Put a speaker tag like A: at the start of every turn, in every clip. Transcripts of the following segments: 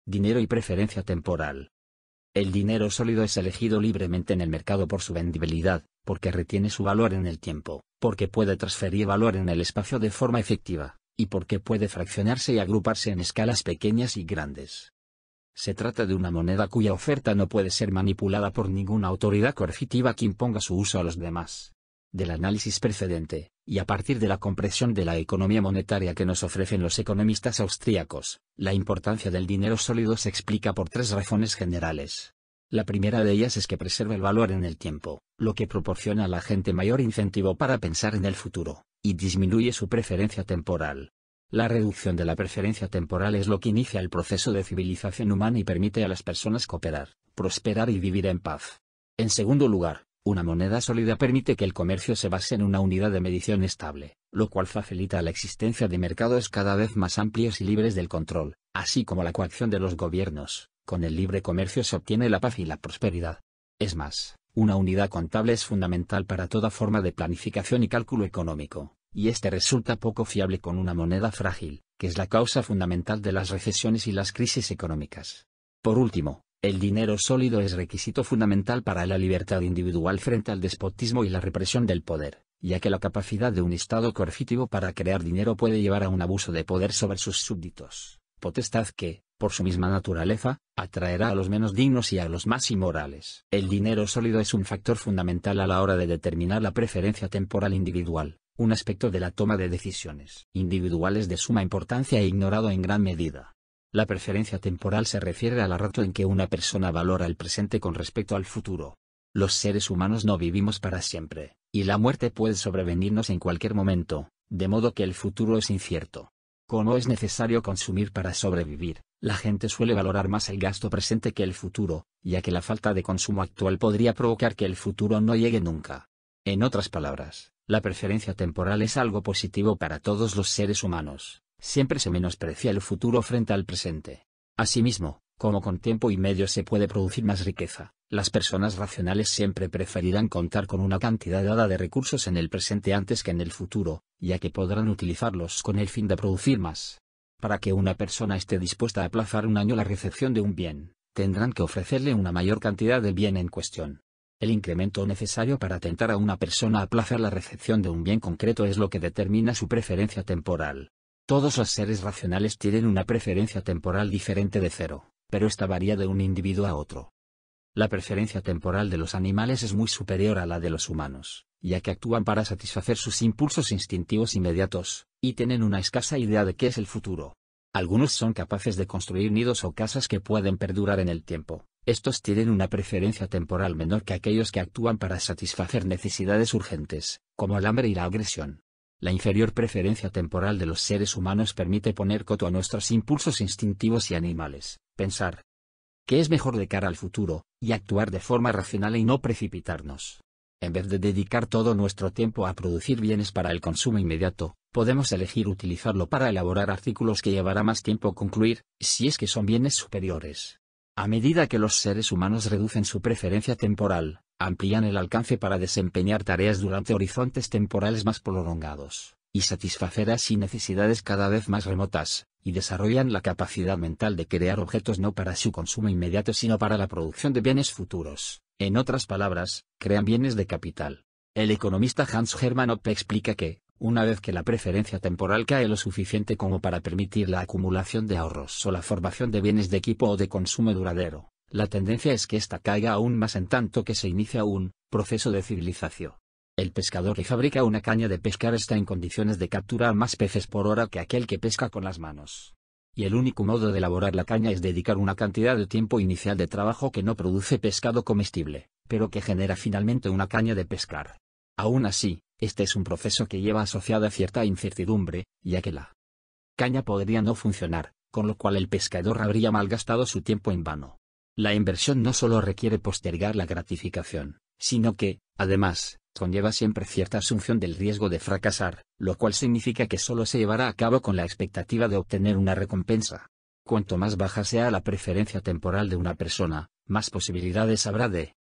A: dinero y preferencia temporal. El dinero sólido es elegido libremente en el mercado por su vendibilidad, porque retiene su valor en el tiempo, porque puede transferir valor en el espacio de forma efectiva, y porque puede fraccionarse y agruparse en escalas pequeñas y grandes. Se trata de una moneda cuya oferta no puede ser manipulada por ninguna autoridad coercitiva que imponga su uso a los demás. Del análisis precedente, y a partir de la comprensión de la economía monetaria que nos ofrecen los economistas austríacos, la importancia del dinero sólido se explica por tres razones generales. La primera de ellas es que preserva el valor en el tiempo, lo que proporciona a la gente mayor incentivo para pensar en el futuro, y disminuye su preferencia temporal. La reducción de la preferencia temporal es lo que inicia el proceso de civilización humana y permite a las personas cooperar, prosperar y vivir en paz. En segundo lugar, una moneda sólida permite que el comercio se base en una unidad de medición estable, lo cual facilita la existencia de mercados cada vez más amplios y libres del control, así como la coacción de los gobiernos. Con el libre comercio se obtiene la paz y la prosperidad. Es más, una unidad contable es fundamental para toda forma de planificación y cálculo económico, y este resulta poco fiable con una moneda frágil, que es la causa fundamental de las recesiones y las crisis económicas. Por último, el dinero sólido es requisito fundamental para la libertad individual frente al despotismo y la represión del poder, ya que la capacidad de un Estado coercitivo para crear dinero puede llevar a un abuso de poder sobre sus súbditos, potestad que, por su misma naturaleza, atraerá a los menos dignos y a los más inmorales. El dinero sólido es un factor fundamental a la hora de determinar la preferencia temporal individual, un aspecto de la toma de decisiones individuales de suma importancia e ignorado en gran medida. La preferencia temporal se refiere al rato en que una persona valora el presente con respecto al futuro. Los seres humanos no vivimos para siempre, y la muerte puede sobrevenirnos en cualquier momento, de modo que el futuro es incierto. Como es necesario consumir para sobrevivir, la gente suele valorar más el gasto presente que el futuro, ya que la falta de consumo actual podría provocar que el futuro no llegue nunca. En otras palabras, la preferencia temporal es algo positivo para todos los seres humanos. Siempre se menosprecia el futuro frente al presente. Asimismo, como con tiempo y medios se puede producir más riqueza, las personas racionales siempre preferirán contar con una cantidad dada de recursos en el presente antes que en el futuro, ya que podrán utilizarlos con el fin de producir más. Para que una persona esté dispuesta a aplazar un año la recepción de un bien, tendrán que ofrecerle una mayor cantidad del bien en cuestión. El incremento necesario para tentar a una persona a aplazar la recepción de un bien concreto es lo que determina su preferencia temporal. Todos los seres racionales tienen una preferencia temporal diferente de cero, pero esta varía de un individuo a otro. La preferencia temporal de los animales es muy superior a la de los humanos, ya que actúan para satisfacer sus impulsos instintivos inmediatos, y tienen una escasa idea de qué es el futuro. Algunos son capaces de construir nidos o casas que pueden perdurar en el tiempo. Estos tienen una preferencia temporal menor que aquellos que actúan para satisfacer necesidades urgentes, como el hambre y la agresión. La inferior preferencia temporal de los seres humanos permite poner coto a nuestros impulsos instintivos y animales, pensar qué es mejor de cara al futuro, y actuar de forma racional y no precipitarnos. En vez de dedicar todo nuestro tiempo a producir bienes para el consumo inmediato, podemos elegir utilizarlo para elaborar artículos que llevará más tiempo concluir, si es que son bienes superiores. A medida que los seres humanos reducen su preferencia temporal, amplían el alcance para desempeñar tareas durante horizontes temporales más prolongados, y satisfacer así necesidades cada vez más remotas, y desarrollan la capacidad mental de crear objetos no para su consumo inmediato sino para la producción de bienes futuros. En otras palabras, crean bienes de capital. El economista Hans Hermann Hoppe explica que, una vez que la preferencia temporal cae lo suficiente como para permitir la acumulación de ahorros o la formación de bienes de equipo o de consumo duradero, la tendencia es que ésta caiga aún más en tanto que se inicia un proceso de civilización. El pescador que fabrica una caña de pescar está en condiciones de capturar más peces por hora que aquel que pesca con las manos. Y el único modo de elaborar la caña es dedicar una cantidad de tiempo inicial de trabajo que no produce pescado comestible, pero que genera finalmente una caña de pescar. Aún así, este es un proceso que lleva asociada cierta incertidumbre, ya que la caña podría no funcionar, con lo cual el pescador habría malgastado su tiempo en vano. La inversión no solo requiere postergar la gratificación, sino que, además, conlleva siempre cierta asunción del riesgo de fracasar, lo cual significa que solo se llevará a cabo con la expectativa de obtener una recompensa. Cuanto más baja sea la preferencia temporal de una persona, más posibilidades habrá de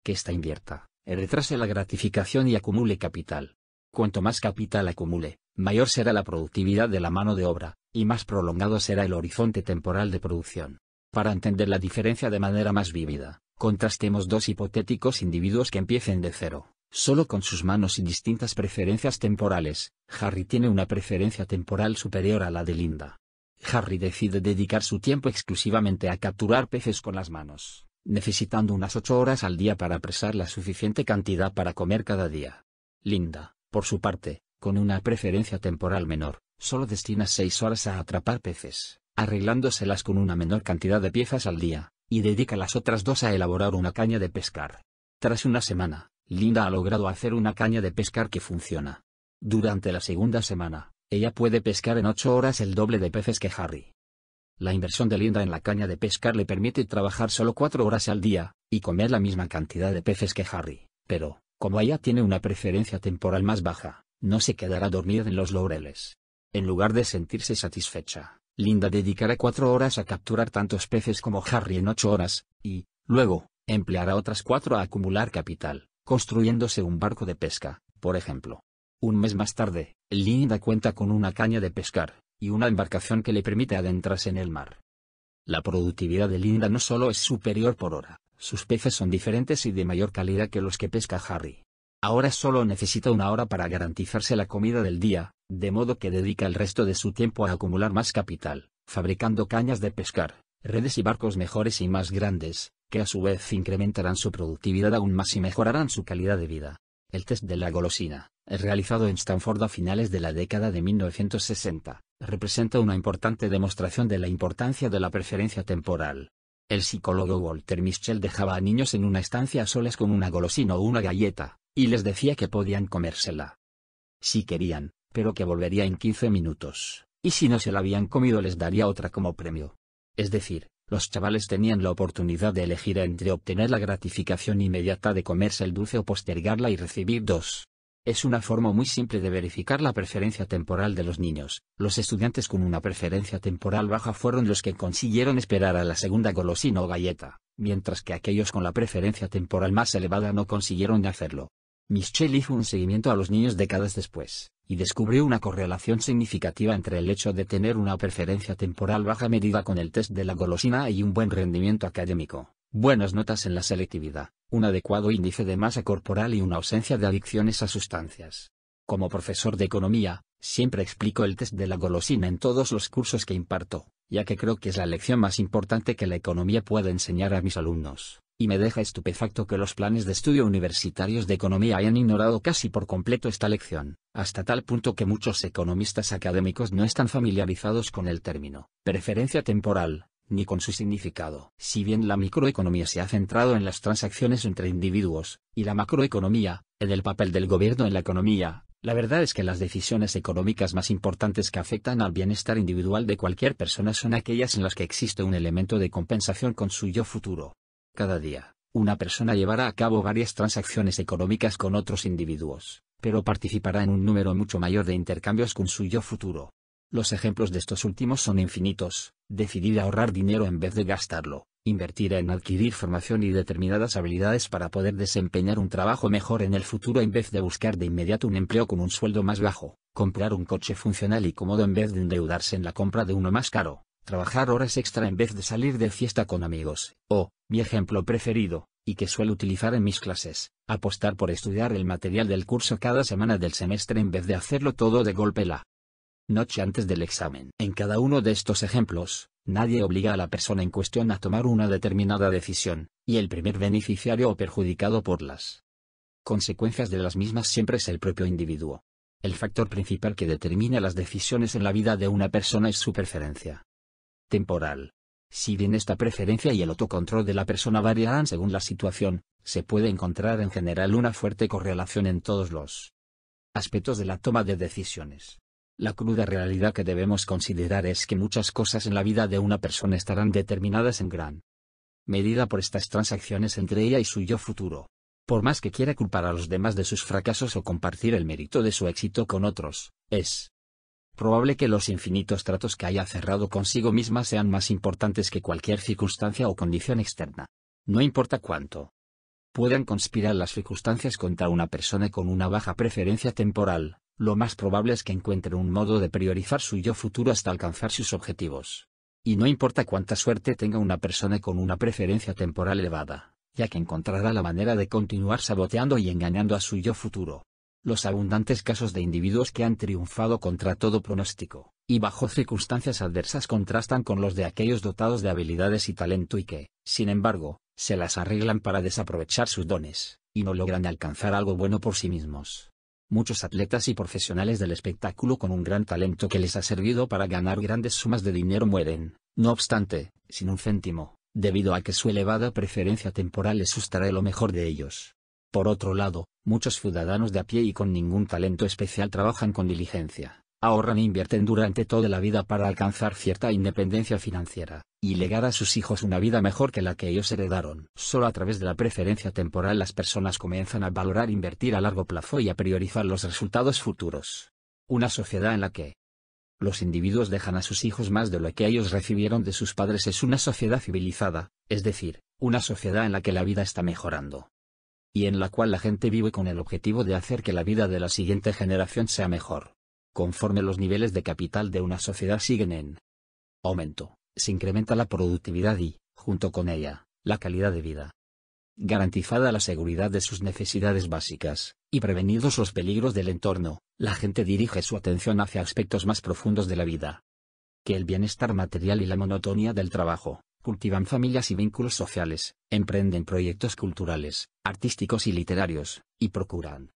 A: que ésta invierta, retrase la gratificación y acumule capital. Cuanto más capital acumule, mayor será la productividad de la mano de obra, y más prolongado será el horizonte temporal de producción. Para entender la diferencia de manera más vívida, contrastemos dos hipotéticos individuos que empiecen de cero, solo con sus manos y distintas preferencias temporales. Harry tiene una preferencia temporal superior a la de Linda. Harry decide dedicar su tiempo exclusivamente a capturar peces con las manos, necesitando unas 8 horas al día para apresar la suficiente cantidad para comer cada día. Linda, por su parte, con una preferencia temporal menor, solo destina 6 horas a atrapar peces, arreglándoselas con una menor cantidad de piezas al día, y dedica las otras 2 a elaborar una caña de pescar. Tras una semana, Linda ha logrado hacer una caña de pescar que funciona. Durante la segunda semana, ella puede pescar en 8 horas el doble de peces que Harry. La inversión de Linda en la caña de pescar le permite trabajar solo 4 horas al día, y comer la misma cantidad de peces que Harry, pero, como ella tiene una preferencia temporal más baja, no se quedará dormida en los laureles. En lugar de sentirse satisfecha, Linda dedicará 4 horas a capturar tantos peces como Harry en 8 horas, y, luego, empleará otras 4 a acumular capital, construyéndose un barco de pesca, por ejemplo. Un mes más tarde, Linda cuenta con una caña de pescar, y una embarcación que le permite adentrarse en el mar. La productividad de Linda no solo es superior por hora, sus peces son diferentes y de mayor calidad que los que pesca Harry. Ahora solo necesita 1 hora para garantizarse la comida del día, de modo que dedica el resto de su tiempo a acumular más capital, fabricando cañas de pescar, redes y barcos mejores y más grandes, que a su vez incrementarán su productividad aún más y mejorarán su calidad de vida. El test de la golosina, realizado en Stanford a finales de la década de 1960, representa una importante demostración de la importancia de la preferencia temporal. El psicólogo Walter Mischel dejaba a niños en una estancia a solas con una golosina o una galleta, y les decía que podían comérsela si querían, pero que volvería en 15 minutos, y si no se la habían comido les daría otra como premio. Es decir, los chavales tenían la oportunidad de elegir entre obtener la gratificación inmediata de comerse el dulce o postergarla y recibir 2. Es una forma muy simple de verificar la preferencia temporal de los niños. Los estudiantes con una preferencia temporal baja fueron los que consiguieron esperar a la segunda golosina o galleta, mientras que aquellos con la preferencia temporal más elevada no consiguieron hacerlo. Mischel hizo un seguimiento a los niños décadas después, y descubrió una correlación significativa entre el hecho de tener una preferencia temporal baja medida con el test de la golosina y un buen rendimiento académico, buenas notas en la selectividad, un adecuado índice de masa corporal y una ausencia de adicciones a sustancias. Como profesor de economía, siempre explico el test de la golosina en todos los cursos que imparto, ya que creo que es la lección más importante que la economía puede enseñar a mis alumnos. Y me deja estupefacto que los planes de estudio universitarios de economía hayan ignorado casi por completo esta lección, hasta tal punto que muchos economistas académicos no están familiarizados con el término preferencia temporal, ni con su significado. Si bien la microeconomía se ha centrado en las transacciones entre individuos, y la macroeconomía, en el papel del gobierno en la economía, la verdad es que las decisiones económicas más importantes que afectan al bienestar individual de cualquier persona son aquellas en las que existe un elemento de compensación con su yo futuro. Cada día, una persona llevará a cabo varias transacciones económicas con otros individuos, pero participará en un número mucho mayor de intercambios con su yo futuro. Los ejemplos de estos últimos son infinitos: decidir ahorrar dinero en vez de gastarlo, invertir en adquirir formación y determinadas habilidades para poder desempeñar un trabajo mejor en el futuro en vez de buscar de inmediato un empleo con un sueldo más bajo, comprar un coche funcional y cómodo en vez de endeudarse en la compra de uno más caro, trabajar horas extra en vez de salir de fiesta con amigos, o, mi ejemplo preferido, y que suelo utilizar en mis clases, apostar por estudiar el material del curso cada semana del semestre en vez de hacerlo todo de golpe la noche antes del examen. En cada uno de estos ejemplos, nadie obliga a la persona en cuestión a tomar una determinada decisión, y el primer beneficiario o perjudicado por las consecuencias de las mismas siempre es el propio individuo. El factor principal que determina las decisiones en la vida de una persona es su preferencia temporal. Si bien esta preferencia y el autocontrol de la persona variarán según la situación, se puede encontrar en general una fuerte correlación en todos los aspectos de la toma de decisiones. La cruda realidad que debemos considerar es que muchas cosas en la vida de una persona estarán determinadas en gran medida por estas transacciones entre ella y su yo futuro. Por más que quiera culpar a los demás de sus fracasos o compartir el mérito de su éxito con otros, es probable que los infinitos tratos que haya cerrado consigo misma sean más importantes que cualquier circunstancia o condición externa. No importa cuánto puedan conspirar las circunstancias contra una persona con una baja preferencia temporal, lo más probable es que encuentre un modo de priorizar su yo futuro hasta alcanzar sus objetivos. Y no importa cuánta suerte tenga una persona con una preferencia temporal elevada, ya que encontrará la manera de continuar saboteando y engañando a su yo futuro. Los abundantes casos de individuos que han triunfado contra todo pronóstico, y bajo circunstancias adversas contrastan con los de aquellos dotados de habilidades y talento y que, sin embargo, se las arreglan para desaprovechar sus dones, y no logran alcanzar algo bueno por sí mismos. Muchos atletas y profesionales del espectáculo con un gran talento que les ha servido para ganar grandes sumas de dinero mueren, no obstante, sin un céntimo, debido a que su elevada preferencia temporal les sustrae lo mejor de ellos. Por otro lado, muchos ciudadanos de a pie y con ningún talento especial trabajan con diligencia, ahorran e invierten durante toda la vida para alcanzar cierta independencia financiera, y legar a sus hijos una vida mejor que la que ellos heredaron. Solo a través de la preferencia temporal las personas comienzan a valorar invertir a largo plazo y a priorizar los resultados futuros. Una sociedad en la que los individuos dejan a sus hijos más de lo que ellos recibieron de sus padres es una sociedad civilizada, es decir, una sociedad en la que la vida está mejorando. Y en la cual la gente vive con el objetivo de hacer que la vida de la siguiente generación sea mejor. Conforme los niveles de capital de una sociedad siguen en aumento, se incrementa la productividad y, junto con ella, la calidad de vida. Garantizada la seguridad de sus necesidades básicas, y prevenidos los peligros del entorno, la gente dirige su atención hacia aspectos más profundos de la vida. Que el bienestar material y la monotonía del trabajo, cultivan familias y vínculos sociales, emprenden proyectos culturales, artísticos y literarios, y procuran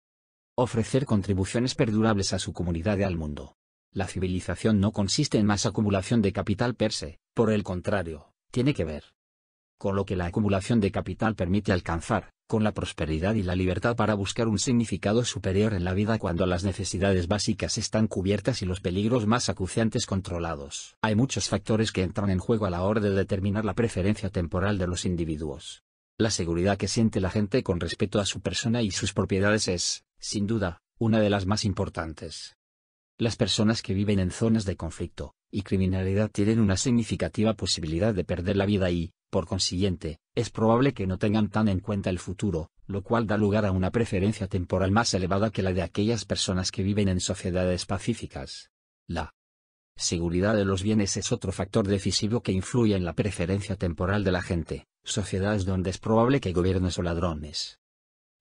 A: ofrecer contribuciones perdurables a su comunidad y al mundo. La civilización no consiste en más acumulación de capital per se, por el contrario, tiene que ver con lo que la acumulación de capital permite alcanzar, con la prosperidad y la libertad para buscar un significado superior en la vida cuando las necesidades básicas están cubiertas y los peligros más acuciantes controlados. Hay muchos factores que entran en juego a la hora de determinar la preferencia temporal de los individuos. La seguridad que siente la gente con respecto a su persona y sus propiedades es, sin duda, una de las más importantes. Las personas que viven en zonas de conflicto y criminalidad tienen una significativa posibilidad de perder la vida y, por consiguiente, es probable que no tengan tan en cuenta el futuro, lo cual da lugar a una preferencia temporal más elevada que la de aquellas personas que viven en sociedades pacíficas. La seguridad de los bienes es otro factor decisivo que influye en la preferencia temporal de la gente. Sociedades donde es probable que gobiernos o ladrones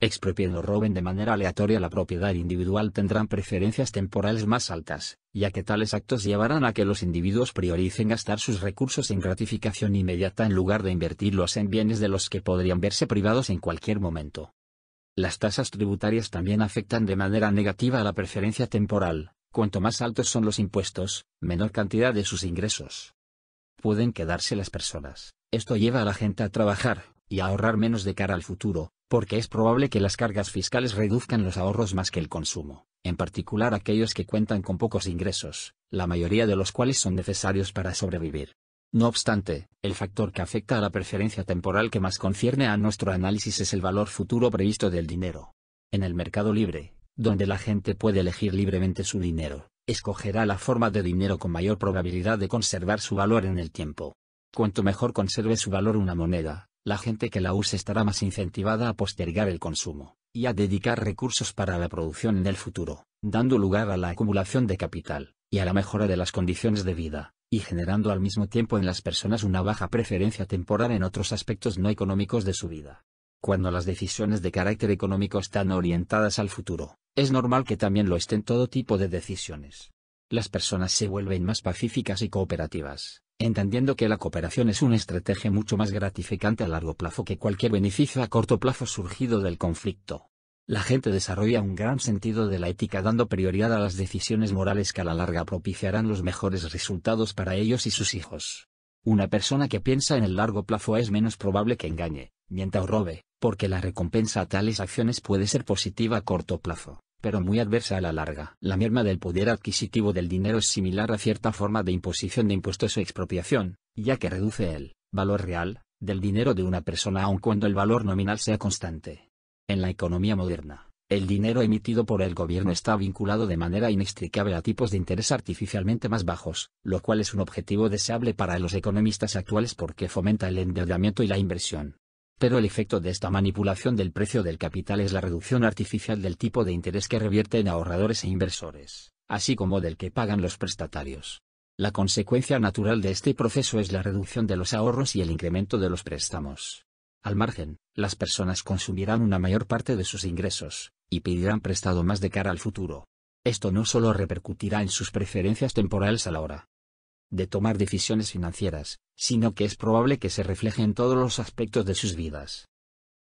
A: expropien o roben de manera aleatoria la propiedad individual tendrán preferencias temporales más altas, ya que tales actos llevarán a que los individuos prioricen gastar sus recursos en gratificación inmediata en lugar de invertirlos en bienes de los que podrían verse privados en cualquier momento. Las tasas tributarias también afectan de manera negativa a la preferencia temporal. Cuanto más altos son los impuestos, menor cantidad de sus ingresos pueden quedarse las personas. Esto lleva a la gente a trabajar y a ahorrar menos de cara al futuro, porque es probable que las cargas fiscales reduzcan los ahorros más que el consumo, en particular aquellos que cuentan con pocos ingresos, la mayoría de los cuales son necesarios para sobrevivir. No obstante, el factor que afecta a la preferencia temporal que más concierne a nuestro análisis es el valor futuro previsto del dinero. En el mercado libre, donde la gente puede elegir libremente su dinero, escogerá la forma de dinero con mayor probabilidad de conservar su valor en el tiempo. Cuanto mejor conserve su valor una moneda, la gente que la use estará más incentivada a postergar el consumo, y a dedicar recursos para la producción en el futuro, dando lugar a la acumulación de capital, y a la mejora de las condiciones de vida, y generando al mismo tiempo en las personas una baja preferencia temporal en otros aspectos no económicos de su vida. Cuando las decisiones de carácter económico están orientadas al futuro, es normal que también lo estén todo tipo de decisiones. Las personas se vuelven más pacíficas y cooperativas, entendiendo que la cooperación es una estrategia mucho más gratificante a largo plazo que cualquier beneficio a corto plazo surgido del conflicto. La gente desarrolla un gran sentido de la ética dando prioridad a las decisiones morales que a la larga propiciarán los mejores resultados para ellos y sus hijos. Una persona que piensa en el largo plazo es menos probable que engañe, mienta o robe, porque la recompensa a tales acciones puede ser positiva a corto plazo, pero muy adversa a la larga. La merma del poder adquisitivo del dinero es similar a cierta forma de imposición de impuestos o expropiación, ya que reduce el valor real del dinero de una persona aun cuando el valor nominal sea constante. En la economía moderna, el dinero emitido por el gobierno está vinculado de manera inextricable a tipos de interés artificialmente más bajos, lo cual es un objetivo deseable para los economistas actuales porque fomenta el endeudamiento y la inversión. Pero el efecto de esta manipulación del precio del capital es la reducción artificial del tipo de interés que revierte en ahorradores e inversores, así como del que pagan los prestatarios. La consecuencia natural de este proceso es la reducción de los ahorros y el incremento de los préstamos. Al margen, las personas consumirán una mayor parte de sus ingresos, y pedirán prestado más de cara al futuro. Esto no solo repercutirá en sus preferencias temporales a la hora de tomar decisiones financieras, sino que es probable que se refleje en todos los aspectos de sus vidas.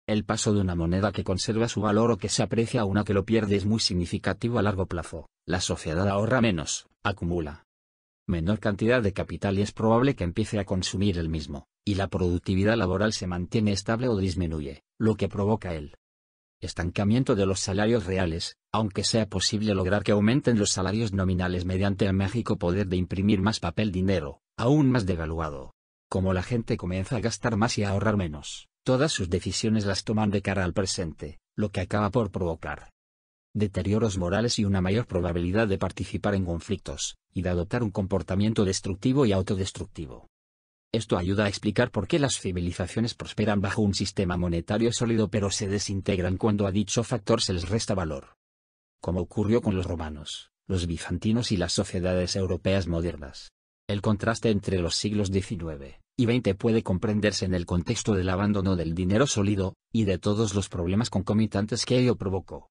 A: El paso de una moneda que conserva su valor o que se aprecia a una que lo pierde es muy significativo a largo plazo. La sociedad ahorra menos, acumula menor cantidad de capital y es probable que empiece a consumir el mismo, y la productividad laboral se mantiene estable o disminuye, lo que provoca el estancamiento de los salarios reales, aunque sea posible lograr que aumenten los salarios nominales mediante el mágico poder de imprimir más papel dinero, aún más devaluado. Como la gente comienza a gastar más y a ahorrar menos, todas sus decisiones las toman de cara al presente, lo que acaba por provocar deterioros morales y una mayor probabilidad de participar en conflictos, y de adoptar un comportamiento destructivo y autodestructivo. Esto ayuda a explicar por qué las civilizaciones prosperan bajo un sistema monetario sólido pero se desintegran cuando a dicho factor se les resta valor. Como ocurrió con los romanos, los bizantinos y las sociedades europeas modernas. El contraste entre los siglos XIX y XX puede comprenderse en el contexto del abandono del dinero sólido, y de todos los problemas concomitantes que ello provocó.